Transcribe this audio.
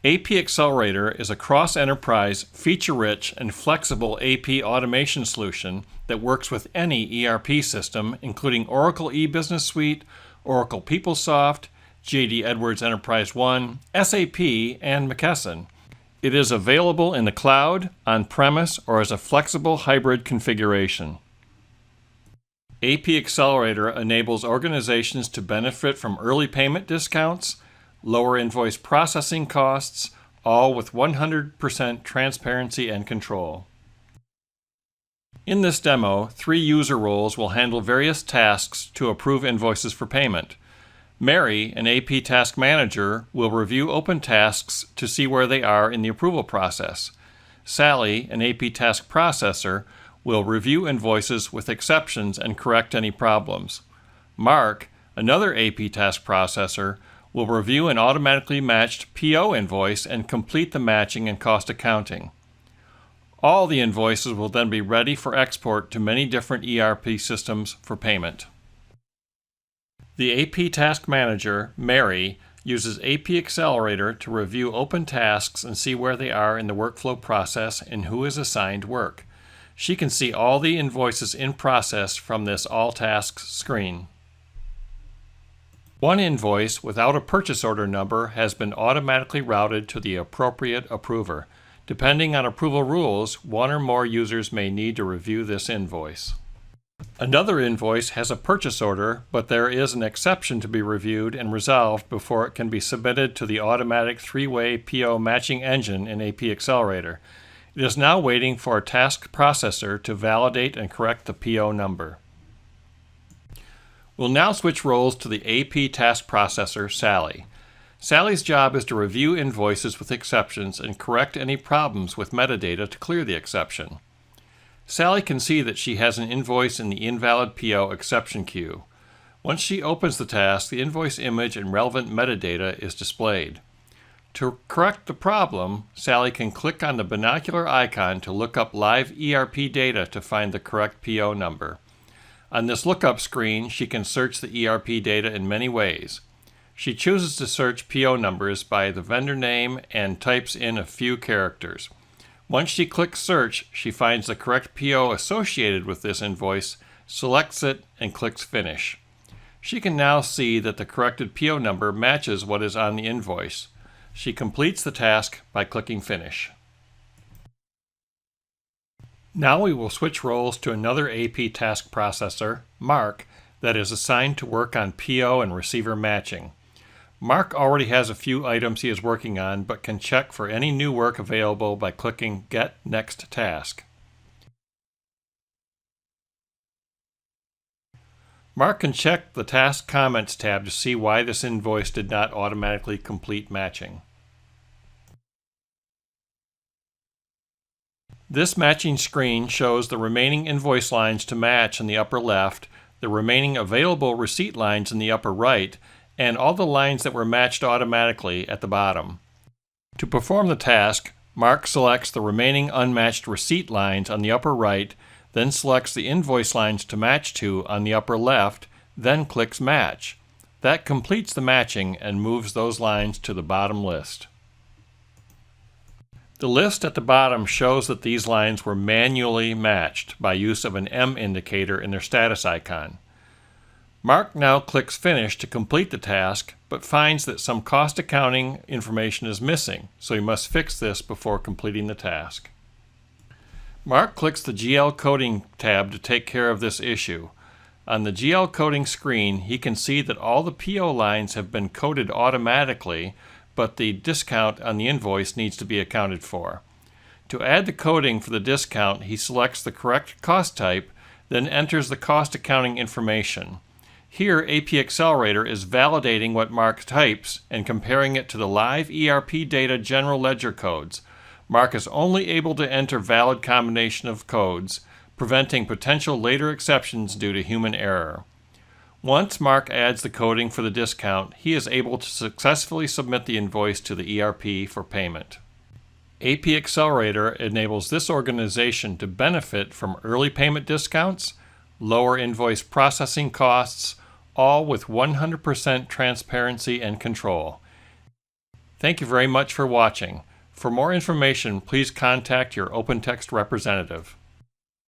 APxCelerator is a cross-enterprise, feature-rich, and flexible AP automation solution that works with any ERP system, including Oracle E-Business Suite, Oracle PeopleSoft, JD Edwards Enterprise One, SAP, and McKesson. It is available in the cloud, on-premise, or as a flexible hybrid configuration. APxCelerator enables organizations to benefit from early payment discounts, lower invoice processing costs, all with 100% transparency and control. In this demo, 3 user roles will handle various tasks to approve invoices for payment. Mary, an AP Task Manager, will review open tasks to see where they are in the approval process. Sally, an AP Task Processor, will review invoices with exceptions and correct any problems. Mark, another AP Task Processor, will review an automatically matched PO invoice and complete the matching and cost accounting. All the invoices will then be ready for export to many different ERP systems for payment. The AP Task Manager, Mary, uses APxCelerator to review open tasks and see where they are in the workflow process and who is assigned work. She can see all the invoices in process from this All Tasks screen. One invoice without a purchase order number has been automatically routed to the appropriate approver. Depending on approval rules, 1 or more users may need to review this invoice. Another invoice has a purchase order, but there is an exception to be reviewed and resolved before it can be submitted to the automatic 3-way PO matching engine in APxCelerator. It is now waiting for a task processor to validate and correct the PO number. We'll now switch roles to the AP Task Processor, Sally. Sally's job is to review invoices with exceptions and correct any problems with metadata to clear the exception. Sally can see that she has an invoice in the invalid PO exception queue. Once she opens the task, the invoice image and relevant metadata is displayed. To correct the problem, Sally can click on the binocular icon to look up live ERP data to find the correct PO number. On this lookup screen, she can search the ERP data in many ways. She chooses to search PO numbers by the vendor name and types in a few characters. Once she clicks Search, she finds the correct PO associated with this invoice, selects it, and clicks Finish. She can now see that the corrected PO number matches what is on the invoice. She completes the task by clicking Finish. Now we will switch roles to another AP Task Processor, Mark, that is assigned to work on PO and receiver matching. Mark already has a few items he is working on, but can check for any new work available by clicking Get Next Task. Mark can check the Task Comments tab to see why this invoice did not automatically complete matching. This matching screen shows the remaining invoice lines to match in the upper left, the remaining available receipt lines in the upper right, and all the lines that were matched automatically at the bottom. To perform the task, Mark selects the remaining unmatched receipt lines on the upper right, then selects the invoice lines to match to on the upper left, then clicks Match. That completes the matching and moves those lines to the bottom list. The list at the bottom shows that these lines were manually matched by use of an M indicator in their status icon. Mark now clicks Finish to complete the task, but finds that some cost accounting information is missing, so he must fix this before completing the task. Mark clicks the GL Coding tab to take care of this issue. On the GL Coding screen, he can see that all the PO lines have been coded automatically, but the discount on the invoice needs to be accounted for. To add the coding for the discount, he selects the correct cost type, then enters the cost accounting information. Here, APxCelerator is validating what Mark types and comparing it to the live ERP data general ledger codes. Mark is only able to enter valid combination of codes, preventing potential later exceptions due to human error. Once Mark adds the coding for the discount, he is able to successfully submit the invoice to the ERP for payment. APxCelerator enables this organization to benefit from early payment discounts, lower invoice processing costs, all with 100% transparency and control. Thank you very much for watching. For more information, please contact your OpenText representative.